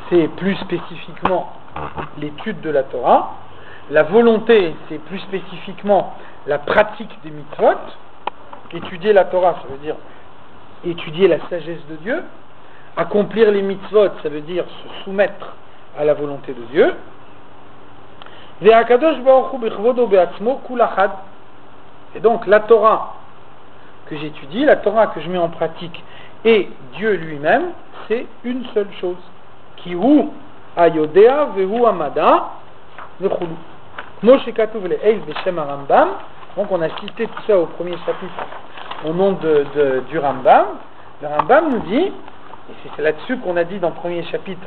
c'est plus spécifiquement l'étude de la Torah. La volonté, c'est plus spécifiquement la pratique des mitzvot. Étudier la Torah, ça veut dire étudier la sagesse de Dieu. Accomplir les mitzvot, ça veut dire se soumettre à la volonté de Dieu. Et donc la Torah que j'étudie, la Torah que je mets en pratique, et Dieu lui-même, c'est une seule chose. Ki hu ayodea vehu amada vechulu. Moshe katuv le'eil b'shem Rambam. Donc on a cité tout ça au premier chapitre au nom du Rambam. Le Rambam nous dit, et c'est là-dessus qu'on a dit dans le premier chapitre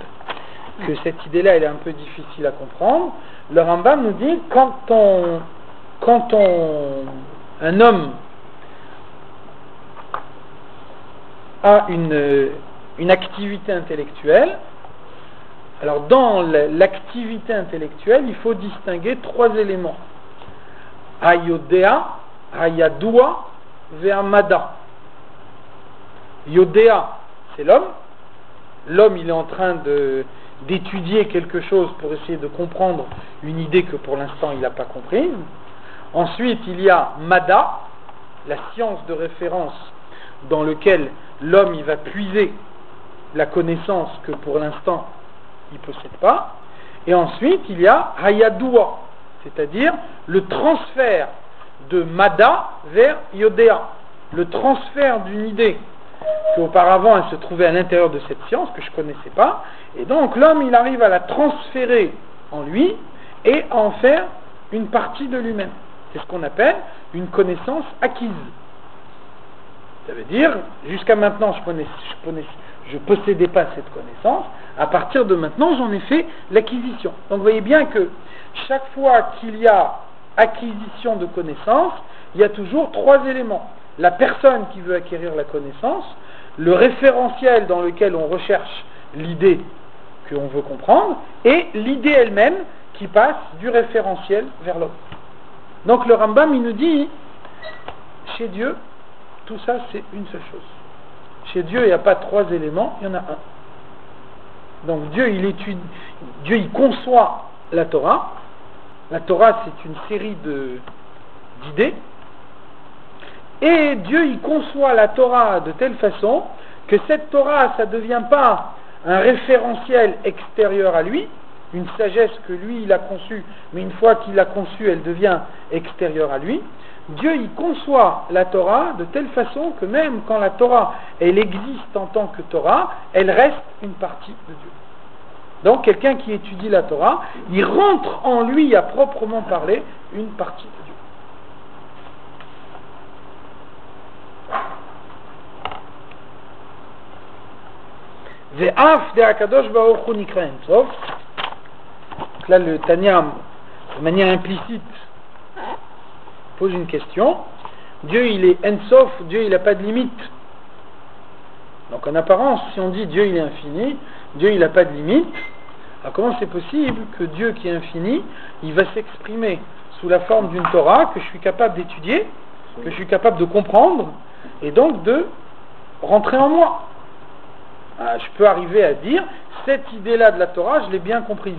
que cette idée-là elle est un peu difficile à comprendre. Le Rambam nous dit quand un homme a une activité intellectuelle, alors dans l'activité intellectuelle, il faut distinguer trois éléments. Ayodea, Ayadua, Ve'amada. Yodea, c'est l'homme. L'homme, il est en train d'étudier quelque chose pour essayer de comprendre une idée que pour l'instant il n'a pas comprise. Ensuite, il y a Mada, la science de référence dans laquelle l'homme il va puiser la connaissance que pour l'instant il ne possède pas. Et ensuite, il y a Hayadua, c'est-à-dire le transfert de Mada vers Yodea, le transfert d'une idée qu'auparavant elle se trouvait à l'intérieur de cette science que je ne connaissais pas, et donc l'homme il arrive à la transférer en lui et à en faire une partie de lui-même. C'est ce qu'on appelle une connaissance acquise. Ça veut dire, jusqu'à maintenant je possédais pas cette connaissance, à partir de maintenant j'en ai fait l'acquisition. Donc vous voyez bien que chaque fois qu'il y a acquisition de connaissance, il y a toujours trois éléments. La personne qui veut acquérir la connaissance, le référentiel dans lequel on recherche l'idée qu'on veut comprendre, et l'idée elle-même qui passe du référentiel vers l'autre. Donc le Rambam il nous dit, chez Dieu, tout ça c'est une seule chose. Chez Dieu il n'y a pas trois éléments, il y en a un. Donc Dieu il conçoit la Torah. La Torah c'est une série d'idées. Et Dieu il conçoit la Torah de telle façon que cette Torah ça ne devient pas un référentiel extérieur à lui, une sagesse que lui il a conçue, mais une fois qu'il l'a conçue elle devient extérieure à lui. Dieu il conçoit la Torah de telle façon que même quand la Torah elle existe en tant que Torah, elle reste une partie de Dieu. Donc quelqu'un qui étudie la Torah, il rentre en lui à proprement parler une partie de Dieu. Ve'af de Akadosh Baruch Hu nikra En Sof. Là le Tanya de manière implicite pose une question. Dieu il est En Sof, Dieu il n'a pas de limite. Donc en apparence, si on dit Dieu il est infini, Dieu il n'a pas de limite, alors comment c'est possible que Dieu qui est infini, il va s'exprimer sous la forme d'une Torah que je suis capable d'étudier, que je suis capable de comprendre, et donc de rentrer en moi. Je peux arriver à dire, cette idée-là de la Torah, je l'ai bien comprise.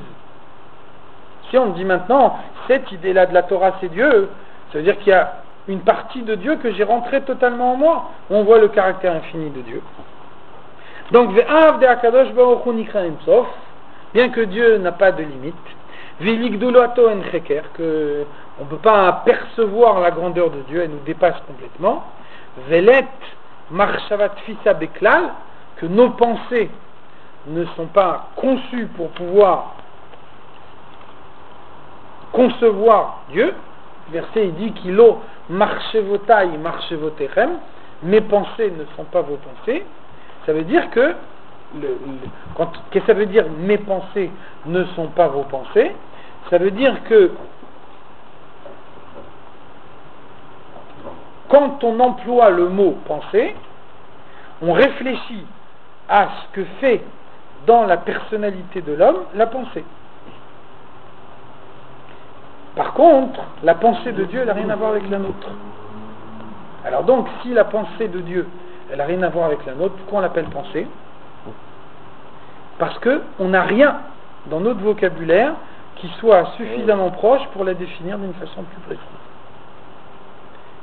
Si on me dit maintenant, cette idée-là de la Torah c'est Dieu, ça veut dire qu'il y a une partie de Dieu que j'ai rentrée totalement en moi. On voit le caractère infini de Dieu. Donc, Ve'av de Akadosh Baruch Hu nikra En Sof, bien que Dieu n'a pas de limite, Ve'ligdulato en cheker, que on ne peut pas percevoir la grandeur de Dieu, elle nous dépasse complètement, Ve'let marchavat fisa beklal, que nos pensées ne sont pas conçues pour pouvoir concevoir Dieu. Verset il dit Kilo marchevotai marchevotechem, mes pensées ne sont pas vos pensées. Ça veut dire que qu'est-ce que ça veut dire mes pensées ne sont pas vos pensées? Ça veut dire que quand on emploie le mot pensée, on réfléchit à ce que fait dans la personnalité de l'homme la pensée. Par contre, la pensée de Dieu, elle n'a rien à voir avec la nôtre. Alors donc, si la pensée de Dieu, elle n'a rien à voir avec la nôtre, pourquoi on l'appelle pensée? parce qu'on n'a rien dans notre vocabulaire qui soit suffisamment proche pour la définir d'une façon plus précise.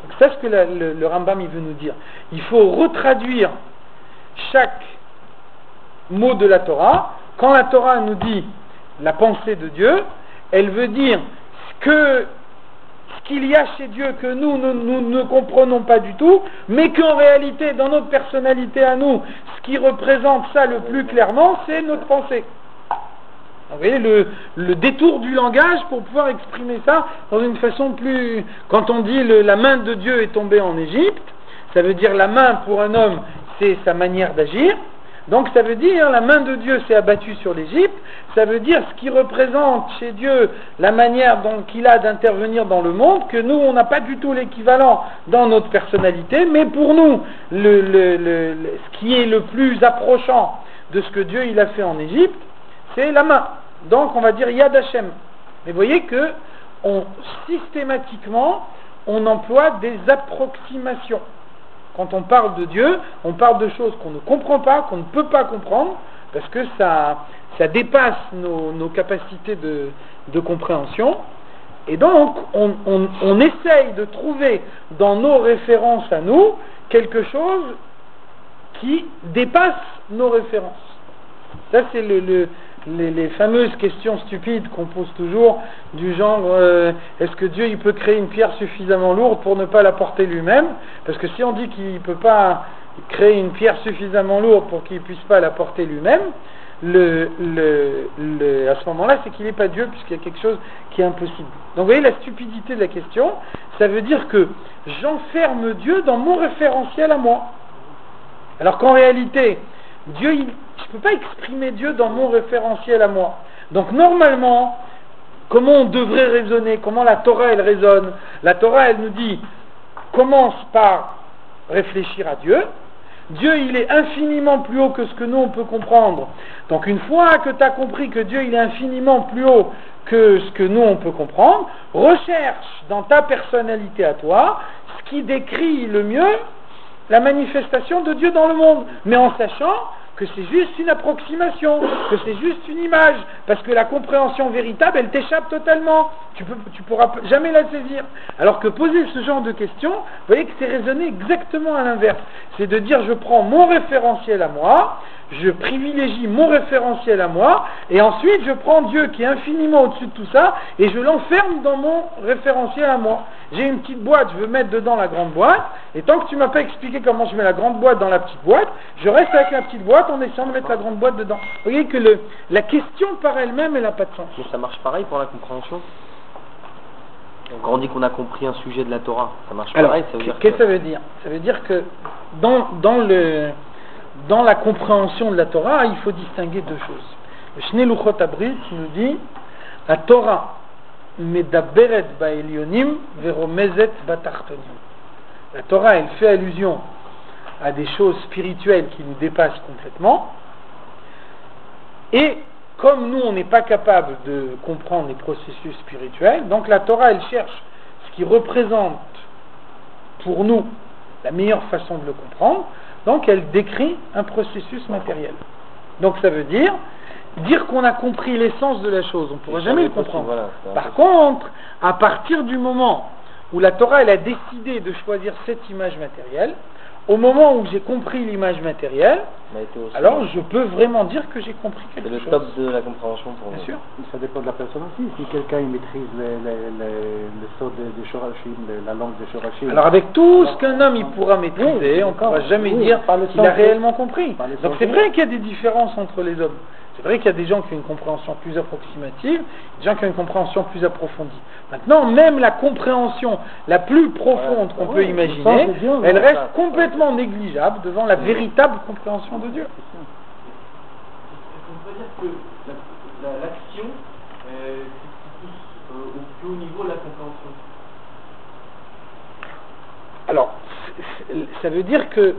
Donc c'est ce que le Rambam il veut nous dire. Il faut retraduire chaque mot de la Torah. Quand la Torah nous dit la pensée de Dieu, elle veut dire ce qu'il y a chez Dieu que nous ne comprenons pas du tout, mais qu'en réalité, dans notre personnalité à nous, ce qui représente ça le plus clairement, c'est notre pensée. Vous voyez, le détour du langage pour pouvoir exprimer ça dans une façon plus... Quand on dit la main de Dieu est tombée en Égypte, ça veut dire la main pour un homme, c'est sa manière d'agir. Donc ça veut dire la main de Dieu s'est abattue sur l'Égypte, ça veut dire ce qui représente chez Dieu la manière dont il a d'intervenir dans le monde, que nous on n'a pas du tout l'équivalent dans notre personnalité, mais pour nous ce qui est le plus approchant de ce que Dieu il a fait en Égypte, c'est la main. Donc on va dire Yad Hashem. Mais vous voyez que systématiquement on emploie des approximations. Quand on parle de Dieu, on parle de choses qu'on ne comprend pas, qu'on ne peut pas comprendre, parce que ça dépasse nos capacités de compréhension. Et donc, on essaye de trouver dans nos références à nous quelque chose qui dépasse nos références. Ça, c'est les fameuses questions stupides qu'on pose toujours, du genre est-ce que Dieu il peut créer une pierre suffisamment lourde pour ne pas la porter lui-même? Parce que si on dit qu'il ne peut pas créer une pierre suffisamment lourde pour qu'il ne puisse pas la porter lui-même, à ce moment-là, c'est qu'il n'est pas Dieu, puisqu'il y a quelque chose qui est impossible. Donc vous voyez la stupidité de la question, ça veut dire que j'enferme Dieu dans mon référentiel à moi. Alors qu'en réalité, Dieu, je ne peux pas exprimer Dieu dans mon référentiel à moi. Donc normalement, comment on devrait raisonner, comment la Torah elle raisonne? La Torah elle nous dit, commence par réfléchir à Dieu. Dieu il est infiniment plus haut que ce que nous on peut comprendre. Donc une fois que tu as compris que Dieu il est infiniment plus haut que ce que nous on peut comprendre, recherche dans ta personnalité à toi ce qui décrit le mieux la manifestation de Dieu dans le monde, mais en sachant que c'est juste une approximation, que c'est juste une image, parce que la compréhension véritable, elle t'échappe totalement, tu pourras jamais la saisir. Alors que poser ce genre de questions, vous voyez que c'est raisonner exactement à l'inverse. C'est de dire, je prends mon référentiel à moi, je privilégie mon référentiel à moi, et ensuite je prends Dieu qui est infiniment au-dessus de tout ça, et je l'enferme dans mon référentiel à moi. J'ai une petite boîte, je veux mettre dedans la grande boîte, et tant que tu m'as pas expliqué comment je mets la grande boîte dans la petite boîte, je reste avec la petite boîte en essayant de mettre la grande boîte dedans. Vous voyez que la question par elle-même, elle n'a pas de sens. Mais ça marche pareil pour la compréhension. Donc quand on dit qu'on a compris un sujet de la Torah, ça marche pareil. Qu'est-ce que ça veut dire? Ça veut dire que dans la compréhension de la Torah, il faut distinguer deux choses. Le Shnei Luchot Abrit nous dit la Torah medaberet ba'elionim veromezet ba'tartonim. La Torah, elle fait allusion à des choses spirituelles qui nous dépassent complètement. Et comme nous, on n'est pas capable de comprendre les processus spirituels, donc la Torah, elle cherche ce qui représente pour nous la meilleure façon de le comprendre. Donc elle décrit un processus matériel. Donc ça veut dire qu'on a compris l'essence de la chose, on ne pourra jamais le comprendre. Voilà, par contre, à partir du moment où la Torah elle a décidé de choisir cette image matérielle, au moment où j'ai compris l'image matérielle, alors je peux vraiment dire que j'ai compris quelque chose. C'est le top de la compréhension pour Bien nous. sûr. Ça dépend de la personne aussi. Si quelqu'un il maîtrise le sort de Shorashim, la langue de Shorashim. Alors avec tout ce qu'un homme il pourra maîtriser, on ne pourra jamais dire qu'il a réellement compris. Donc c'est vrai qu'il y a des différences entre les hommes. C'est vrai qu'il y a des gens qui ont une compréhension plus approximative, des gens qui ont une compréhension plus approfondie. Maintenant, même la compréhension la plus profonde qu'on peut imaginer, elle reste complètement négligeable devant la véritable compréhension de Dieu. On peut dire que l'action, c'est au plus haut niveau de la compréhension. Alors, ça veut dire que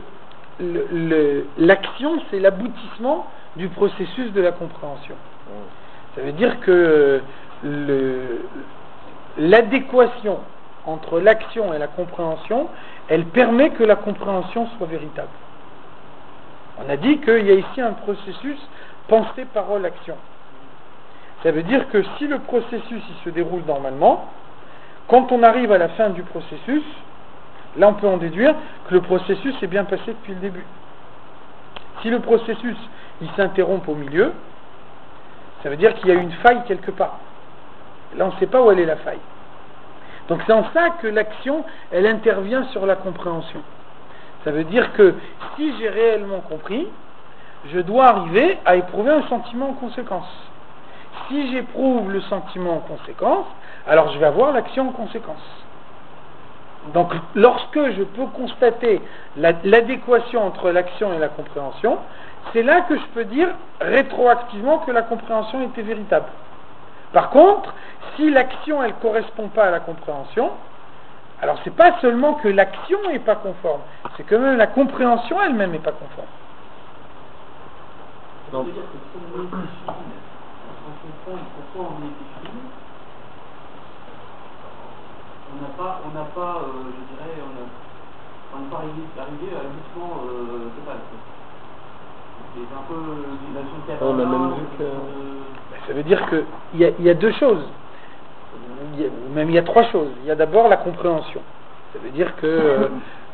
l'action, c'est l'aboutissement du processus de la compréhension. Ça veut dire que l'adéquation entre l'action et la compréhension, elle permet que la compréhension soit véritable. On a dit qu'il y a ici un processus pensée, parole, action. Ça veut dire que si le processus il se déroule normalement, quand on arrive à la fin du processus, là on peut en déduire que le processus est bien passé depuis le début. Si le processus il s'interrompt au milieu, ça veut dire qu'il y a une faille quelque part. Là on ne sait pas où elle est la faille. Donc c'est en ça que l'action elle intervient sur la compréhension. Ça veut dire que si j'ai réellement compris, je dois arriver à éprouver un sentiment en conséquence. Si j'éprouve le sentiment en conséquence, alors je vais avoir l'action en conséquence. Donc lorsque je peux constater l'adéquation entre l'action et la compréhension, c'est là que je peux dire rétroactivement que la compréhension était véritable. Par contre, si l'action elle correspond pas à la compréhension, alors c'est pas seulement que l'action n'est pas conforme, c'est que même la compréhension elle-même n'est pas conforme. Ça veut dire que si on est défini, sans comprendre pourquoi on est défini, on n'a pas, je dirais, on n'est pas arrivé à l'aboutissement total. C'est un peu l'utilisation de On a même vu que... Ça veut dire qu'il y a deux choses, il y a trois choses. Il y a d'abord la compréhension. Ça veut dire que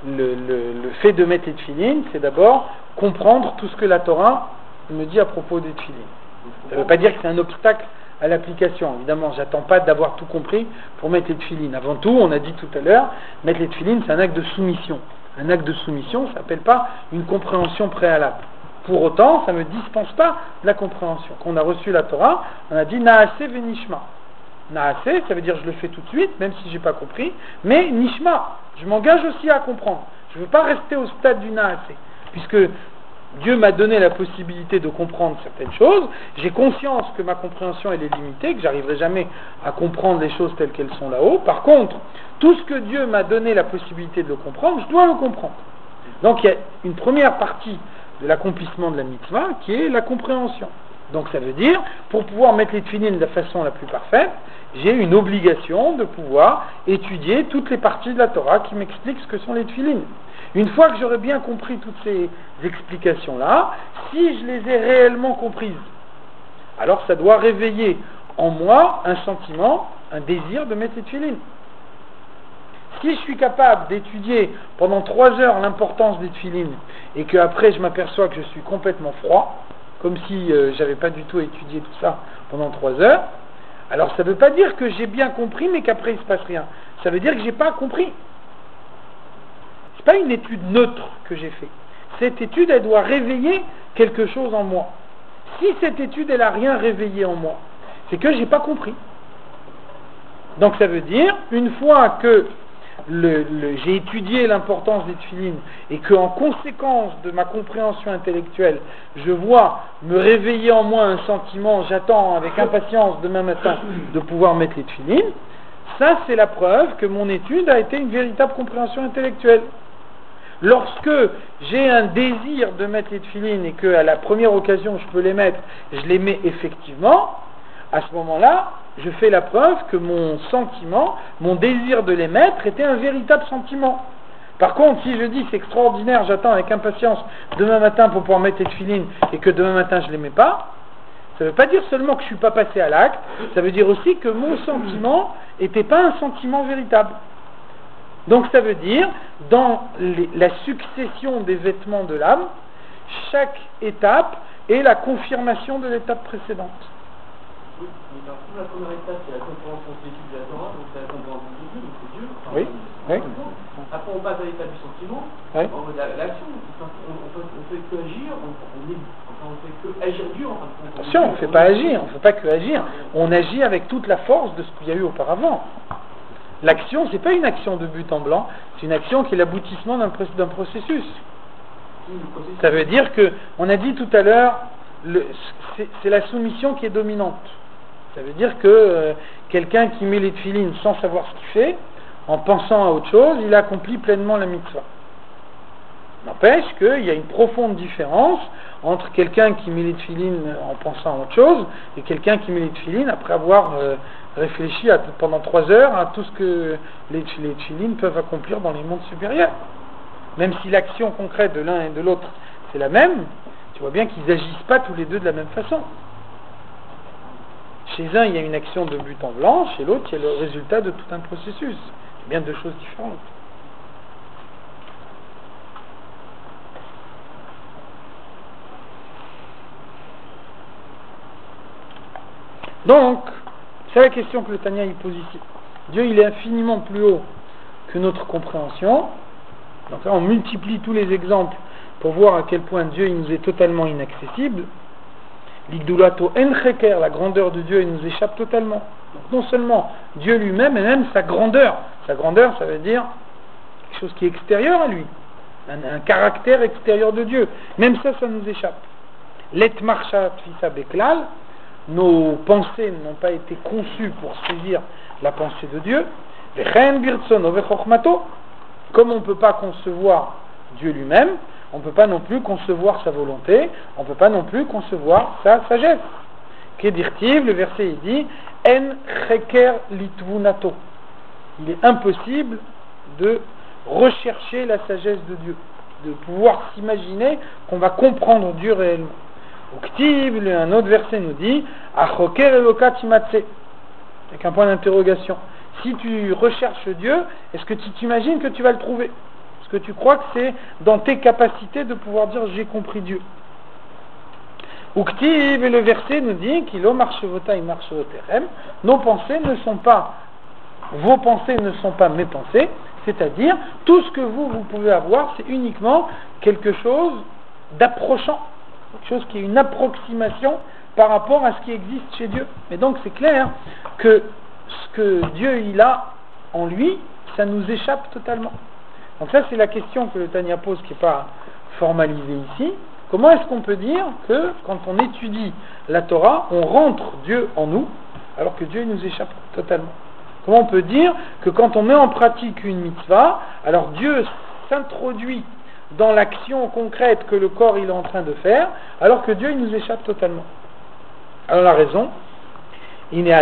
le fait de mettre les tefilin, c'est d'abord comprendre tout ce que la Torah me dit à propos des tefilin. Ça ne veut pas dire que c'est un obstacle à l'application. Évidemment, j'attends pas d'avoir tout compris pour mettre les tefilin. Avant tout, on a dit tout à l'heure, mettre les tefilin, c'est un acte de soumission. Un acte de soumission, ça s'appelle pas une compréhension préalable. Pour autant, ça ne me dispense pas de la compréhension. Quand on a reçu la Torah, on a dit Naase venishma. Naase, ça veut dire je le fais tout de suite, même si j'ai pas compris, mais nishma, je m'engage aussi à comprendre. Je ne veux pas rester au stade du Naase, puisque Dieu m'a donné la possibilité de comprendre certaines choses, j'ai conscience que ma compréhension elle est limitée, que j'arriverai jamais à comprendre les choses telles qu'elles sont là-haut. Par contre, tout ce que Dieu m'a donné la possibilité de le comprendre, je dois le comprendre. Donc il y a une première partie de l'accomplissement de la mitzvah qui est la compréhension. Donc ça veut dire, pour pouvoir mettre les tefilin de la façon la plus parfaite, j'ai une obligation de pouvoir étudier toutes les parties de la Torah qui m'expliquent ce que sont les tefilin. Une fois que j'aurai bien compris toutes ces explications-là, si je les ai réellement comprises, alors ça doit réveiller en moi un sentiment, un désir de mettre les tefilin. Si je suis capable d'étudier pendant 3 heures l'importance des tefilin et qu'après je m'aperçois que je suis complètement froid, comme si j'avais pas du tout étudié tout ça pendant 3 heures, alors ça ne veut pas dire que j'ai bien compris mais qu'après il ne se passe rien. Ça veut dire que j'ai pas compris. C'est pas une étude neutre que j'ai fait. Cette étude, elle doit réveiller quelque chose en moi. Si cette étude, elle n'a rien réveillé en moi, c'est que j'ai pas compris. Donc ça veut dire, une fois que j'ai étudié l'importance des tefilin et qu'en conséquence de ma compréhension intellectuelle, je vois me réveiller en moi un sentiment, j'attends avec impatience demain matin de pouvoir mettre les tefilin, ça c'est la preuve que mon étude a été une véritable compréhension intellectuelle. Lorsque j'ai un désir de mettre les tefilin et qu'à la première occasion je peux les mettre, je les mets effectivement, à ce moment-là, je fais la preuve que mon sentiment, mon désir de les mettre était un véritable sentiment. Par contre, si je dis c'est extraordinaire, j'attends avec impatience demain matin pour pouvoir mettre les tefilin et que demain matin je ne les mets pas, ça ne veut pas dire seulement que je ne suis pas passé à l'acte, ça veut dire aussi que mon sentiment n'était pas un sentiment véritable. Donc ça veut dire, dans la succession des vêtements de l'âme, chaque étape est la confirmation de l'étape précédente. Oui, mais par contre, la première étape, c'est la compréhension de l'étude de la Torah, donc c'est la compréhension de Dieu, donc c'est Dieu. Oui, oui. Après, on passe à l'étape du sentiment, Oui. l'action. On fait que agir, on fait que agir Dieu, en fin de compte. Attention, on ne fait pas agir, on ne fait pas que agir. On agit avec toute la force de ce qu'il y a eu auparavant. L'action, c'est pas une action de but en blanc, c'est une action qui est l'aboutissement d'un processus. Ça veut dire que, on a dit tout à l'heure, c'est la soumission qui est dominante. Ça veut dire que quelqu'un qui met les tefilin sans savoir ce qu'il fait, en pensant à autre chose, il accomplit pleinement la mitzvah. N'empêche qu'il y a une profonde différence entre quelqu'un qui met les tefilin en pensant à autre chose et quelqu'un qui met les tefilin après avoir réfléchi pendant 3 heures à tout ce que les tefilin peuvent accomplir dans les mondes supérieurs. Même si l'action concrète de l'un et de l'autre c'est la même, tu vois bien qu'ils n'agissent pas tous les deux de la même façon. Chez un, il y a une action de but en blanc, chez l'autre, il y a le résultat de tout un processus. C'est bien deux choses différentes. Donc, c'est la question que le Tanya il pose ici. Dieu, il est infiniment plus haut que notre compréhension. Donc là, on multiplie tous les exemples pour voir à quel point Dieu il nous est totalement inaccessible. L'Igdulato Encheker, la grandeur de Dieu, il nous échappe totalement. Donc non seulement Dieu lui-même, mais même sa grandeur. Sa grandeur, ça veut dire quelque chose qui est extérieur à lui. Un caractère extérieur de Dieu. Même ça, ça nous échappe. Let Marsha Tfisa Beklal, nos pensées n'ont pas été conçues pour saisir la pensée de Dieu. Vechen Birtsono Vechokmato, comme on ne peut pas concevoir Dieu lui-même, on ne peut pas non plus concevoir sa volonté, on ne peut pas non plus concevoir sa sagesse. Kedirtiv, le verset il dit En cheker litvunato. Il est impossible de rechercher la sagesse de Dieu, de pouvoir s'imaginer qu'on va comprendre Dieu réellement. Uktiv, un autre verset nous dit Achoker eloka timatse, avec un point d'interrogation. Si tu recherches Dieu, est-ce que tu t'imagines que tu vas le trouver? Est-ce que tu crois que c'est dans tes capacités de pouvoir dire j'ai compris Dieu? Uktiv, et le verset nous dit Kilo marchevota et marchevoterem, nos pensées ne sont pas, vos pensées ne sont pas mes pensées, c'est-à-dire tout ce que vous pouvez avoir, c'est uniquement quelque chose d'approchant, quelque chose qui est une approximation par rapport à ce qui existe chez Dieu. Mais donc c'est clair que ce que Dieu il a en lui, ça nous échappe totalement. Donc ça c'est la question que le Tanya pose qui n'est pas formalisée ici. Comment est-ce qu'on peut dire que quand on étudie la Torah, on rentre Dieu en nous, alors que Dieu il nous échappe totalement? Comment on peut dire que quand on met en pratique une mitzvah, alors Dieu s'introduit dans l'action concrète que le corps il est en train de faire, alors que Dieu il nous échappe totalement? Alors la raison, la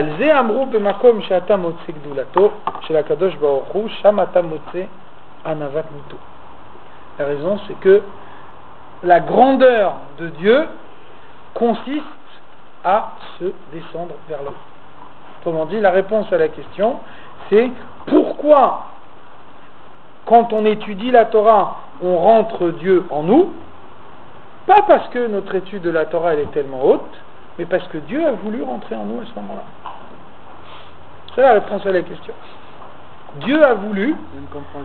raison c'est que la grandeur de Dieu consiste à se descendre vers l'homme. Autrement dit, la réponse à la question, c'est pourquoi quand on étudie la Torah, on rentre Dieu en nous, pas parce que notre étude de la Torah elle est tellement haute, mais parce que Dieu a voulu rentrer en nous à ce moment-là. C'est la réponse à la question. Dieu a voulu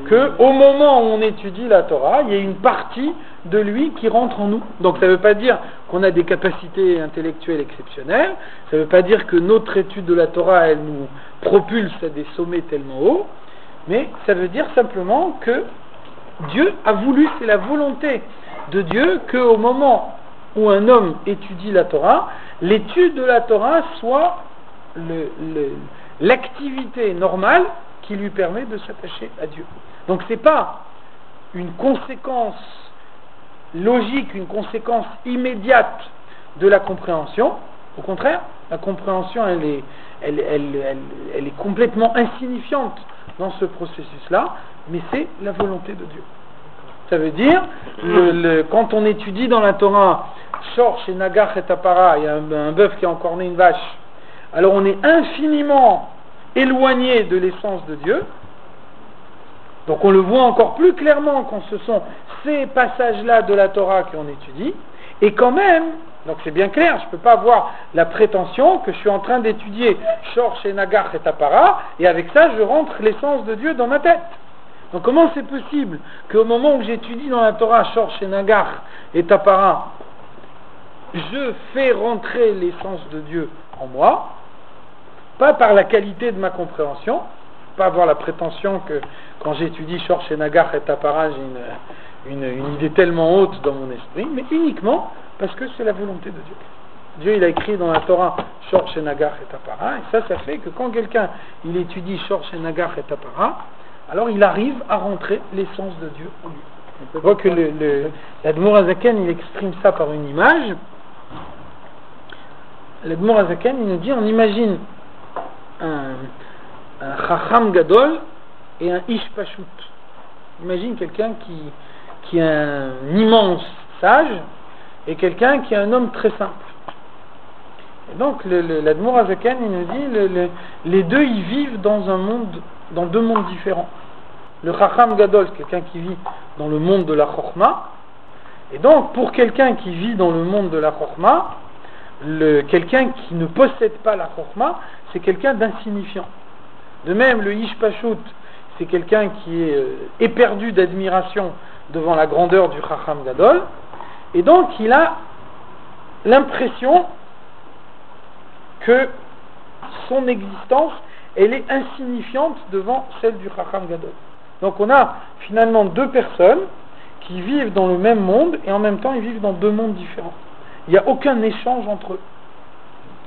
qu'au moment où on étudie la Torah, il y ait une partie de lui qui rentre en nous. Donc ça ne veut pas dire qu'on a des capacités intellectuelles exceptionnelles, ça ne veut pas dire que notre étude de la Torah, elle nous propulse à des sommets tellement hauts, mais ça veut dire simplement que Dieu a voulu, c'est la volonté de Dieu, qu'au moment où un homme étudie la Torah, l'étude de la Torah soit l'activité normale qui lui permet de s'attacher à Dieu. Donc c'est pas une conséquence logique, une conséquence immédiate de la compréhension. Au contraire, la compréhension elle est complètement insignifiante dans ce processus-là, mais c'est la volonté de Dieu. Ça veut dire, quand on étudie dans la Torah Shor chez Nagar et Tapara, il y a un bœuf qui a encorné une vache, alors on est infiniment éloigné de l'essence de Dieu. Donc on le voit encore plus clairement quand ce sont ces passages-là de la Torah qu'on étudie, et quand même, donc c'est bien clair, je ne peux pas avoir la prétention que je suis en train d'étudier Shor chez Nagar et Tapara, et avec ça je rentre l'essence de Dieu dans ma tête. Donc comment c'est possible qu'au moment où j'étudie dans la Torah Shor chez Nagar et Tapara, je fais rentrer l'essence de Dieu en moi, pas par la qualité de ma compréhension, pas avoir la prétention que quand j'étudie Shor chez Nagar et Tapara, j'ai une idée tellement haute dans mon esprit, mais uniquement parce que c'est la volonté de Dieu. Dieu il a écrit dans la Torah Shor chez Nagar et Tapara, et ça fait que quand quelqu'un il étudie Shor chez Nagar et Tapara, alors il arrive à rentrer l'essence de Dieu en lui. On voit que l'Admour Azaken il exprime ça par une image. L'Admour Azaken il nous dit, on imagine un Chacham Gadol et un Ish Pashut. Imagine quelqu'un qui est un immense sage et quelqu'un qui est un homme très simple. Et donc l'Admour Azaken, il nous dit, les deux, ils vivent dans deux mondes différents. Le Chacham Gadol, c'est quelqu'un qui vit dans le monde de la Chokhma. Et donc, pour quelqu'un qui vit dans le monde de la Chokhma, quelqu'un qui ne possède pas la Chokhma, c'est quelqu'un d'insignifiant. De même, le Ish Pashut, c'est quelqu'un qui est éperdu d'admiration devant la grandeur du Chacham Gadol. Et donc, il a l'impression que son existence, elle est insignifiante devant celle du Chacham Gadol. Donc on a finalement deux personnes qui vivent dans le même monde et en même temps ils vivent dans deux mondes différents. Il n'y a aucun échange entre eux.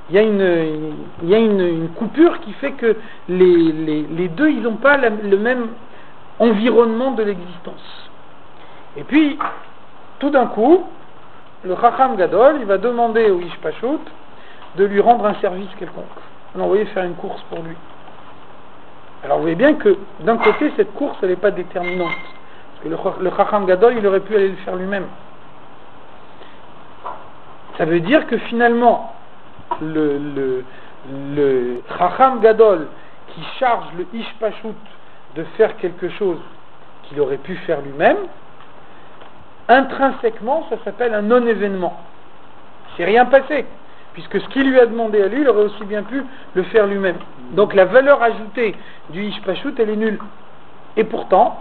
Il y a une coupure qui fait que les deux, ils n'ont pas le même environnement de l'existence. Et puis, tout d'un coup, le Chacham Gadol, il va demander au Ish Pashut de lui rendre un service quelconque. L'envoyer faire une course pour lui. Alors vous voyez bien que d'un côté cette course elle n'est pas déterminante, parce que le Chacham Gadol il aurait pu aller le faire lui-même. Ça veut dire que finalement le Chacham Gadol qui charge le Ish Pashut de faire quelque chose qu'il aurait pu faire lui-même, intrinsèquement ça s'appelle un non-événement. C'est rien passé, puisque ce qu'il lui a demandé à lui, il aurait aussi bien pu le faire lui-même. Donc la valeur ajoutée du Ish Pashut, elle est nulle. Et pourtant,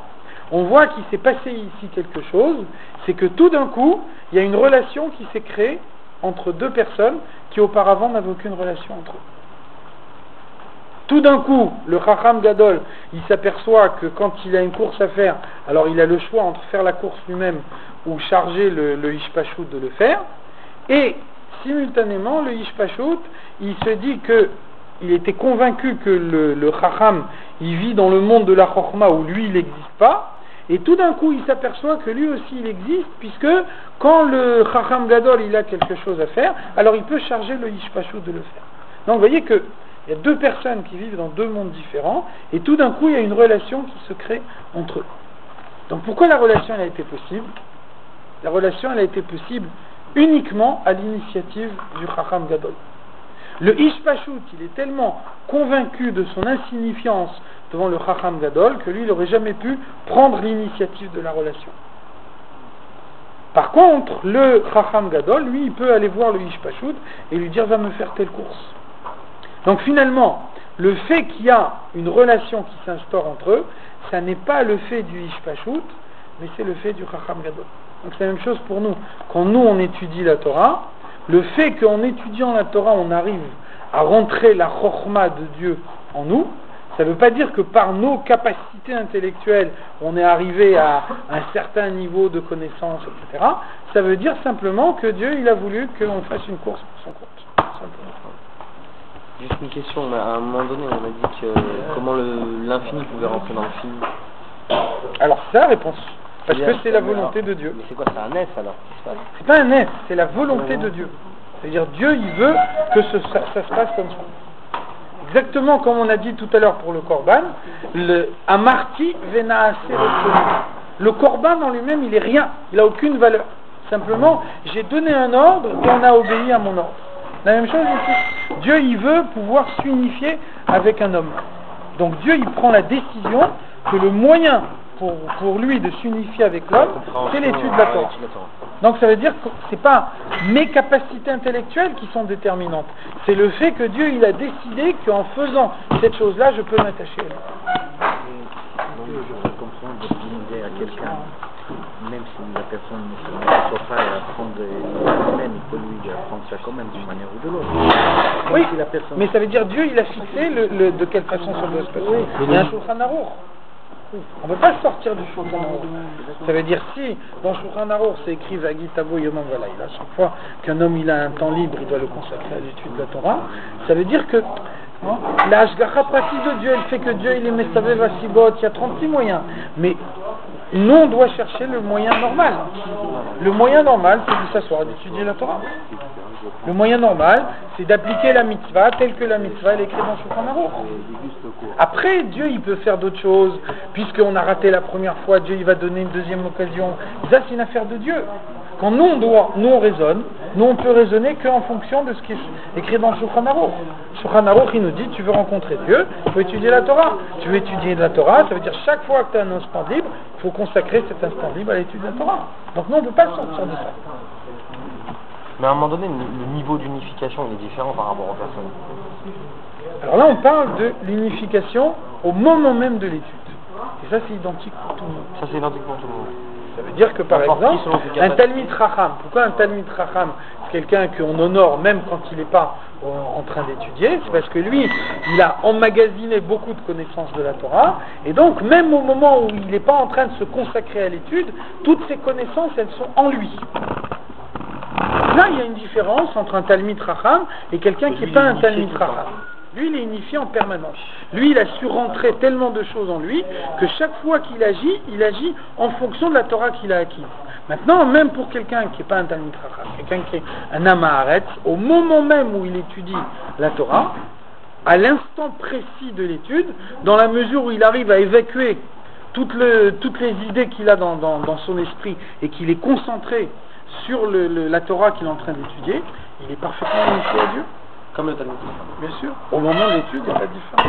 on voit qu'il s'est passé ici quelque chose, c'est que tout d'un coup, il y a une relation qui s'est créée entre deux personnes qui auparavant n'avaient aucune relation entre eux. Tout d'un coup, le Chacham Gadol, il s'aperçoit que quand il a une course à faire, alors il a le choix entre faire la course lui-même ou charger le Ish Pashut de le faire, et simultanément, le Ish Pashut, il se dit que il était convaincu que le Chacham, il vit dans le monde de la Chokhma où lui, il n'existe pas, et tout d'un coup, il s'aperçoit que lui aussi, il existe, puisque quand le Chacham Gadol, il a quelque chose à faire, alors il peut charger le Ish Pashut de le faire. Donc, vous voyez que il y a deux personnes qui vivent dans deux mondes différents, et tout d'un coup, il y a une relation qui se crée entre eux. Donc, pourquoi la relation, elle a été possible? La relation, elle a été possible uniquement à l'initiative du Chacham Gadol. Le Ish Pashut, il est tellement convaincu de son insignifiance devant le Chacham Gadol que lui, il n'aurait jamais pu prendre l'initiative de la relation. Par contre, le Chacham Gadol, lui, il peut aller voir le Ish Pashut et lui dire « va me faire telle course ». Donc finalement, le fait qu'il y a une relation qui s'instaure entre eux, ça n'est pas le fait du Ish Pashut, mais c'est le fait du Chacham Gadol. Donc c'est la même chose pour nous. Quand nous on étudie la Torah, le fait qu'en étudiant la Torah on arrive à rentrer la Chokhma de Dieu en nous, ça ne veut pas dire que par nos capacités intellectuelles on est arrivé à un certain niveau de connaissance, etc. Ça veut dire simplement que Dieu il a voulu qu'on fasse une course pour son compte. Simplement. Juste une question, à un moment donné on a dit que comment l'infini pouvait rentrer dans le fini. Alors c'est ça la réponse. Parce que c'est la volonté de Dieu. Mais c'est quoi, c'est un F alors? C'est pas un F, c'est la volonté de Dieu. C'est-à-dire Dieu, il veut que ça se passe comme ça. Exactement comme on a dit tout à l'heure pour le Korban, le Amarti Venaase Retsoni. Le Korban en lui-même, il est rien, il n'a aucune valeur. Simplement, j'ai donné un ordre et on a obéi à mon ordre. La même chose ici. Dieu, il veut pouvoir s'unifier avec un homme. Donc Dieu, il prend la décision que le moyen pour lui de s'unifier avec l'homme, c'est l'étude de la Torah. Donc ça veut dire que ce n'est pas mes capacités intellectuelles qui sont déterminantes. C'est le fait que Dieu il a décidé qu'en faisant cette chose-là, je peux m'attacher à lui. Donc je comprends de demander à quelqu'un, même si la personne ne soit pas à apprendre elle-même, il peut lui apprendre ça quand même d'une manière ou de l'autre. Oui, si la personne... mais ça veut dire Dieu il a fixé de quelle façon ça doit se passer. Il y a un Shulchan Aruch. On ne peut pas sortir du Shulchan Aruch. Ça veut dire si dans Shulchan Aruch c'est écrit Vagitavo Yomam Valayla, chaque fois qu'un homme il a un temps libre, il doit le consacrer à l'étude de la Torah, ça veut dire que la Hashgacha pratique de Dieu, elle fait que Dieu il est Mestavé Vasibot, il y a 36 moyens. Mais nous on doit chercher le moyen normal. Le moyen normal c'est de s'asseoir et d'étudier la Torah. Le moyen normal, c'est d'appliquer la mitzvah telle que la mitzvah est écrite dans Shulchan Aruch. Après, Dieu, il peut faire d'autres choses. Puisqu'on a raté la première fois, Dieu, il va donner une deuxième occasion. Ça, c'est une affaire de Dieu. Quand nous on raisonne, nous on peut raisonner qu'en fonction de ce qui est écrit dans le Shulchan Aruch. Shulchan Aruch, il nous dit, tu veux rencontrer Dieu, il faut étudier la Torah. Tu veux étudier la Torah, ça veut dire chaque fois que tu as un instant libre, il faut consacrer cet instant libre à l'étude de la Torah. Donc nous on ne peut pas sortir de ça. Mais à un moment donné, le niveau d'unification il est différent par rapport aux personnes. Alors là, on parle de l'unification au moment même de l'étude. Et ça, c'est identique pour tout le monde. Ça, c'est identique pour tout le monde. Ça veut dire que, par exemple, un Talmid Chacham, pourquoi un Talmid Chacham, c'est quelqu'un qu'on honore même quand il n'est pas en train d'étudier, c'est parce que lui, il a emmagasiné beaucoup de connaissances de la Torah, et donc, même au moment où il n'est pas en train de se consacrer à l'étude, toutes ces connaissances, elles sont en lui. Là, il y a une différence entre un Talmid Chacham et quelqu'un qui n'est pas un Talmid Chacham. Lui, il est unifié en permanence. Lui, il a su rentrer tellement de choses en lui que chaque fois qu'il agit, il agit en fonction de la Torah qu'il a acquise. Maintenant, même pour quelqu'un qui n'est pas un Talmid Chacham, quelqu'un qui est un Amaharetz, au moment même où il étudie la Torah, à l'instant précis de l'étude, dans la mesure où il arrive à évacuer toutes les idées qu'il a dans son esprit et qu'il est concentré sur la Torah qu'il est en train d'étudier, il est parfaitement unifié à Dieu. Comme le Talmud. Bien sûr. Au moment de l'étude, il n'y a pas de différence.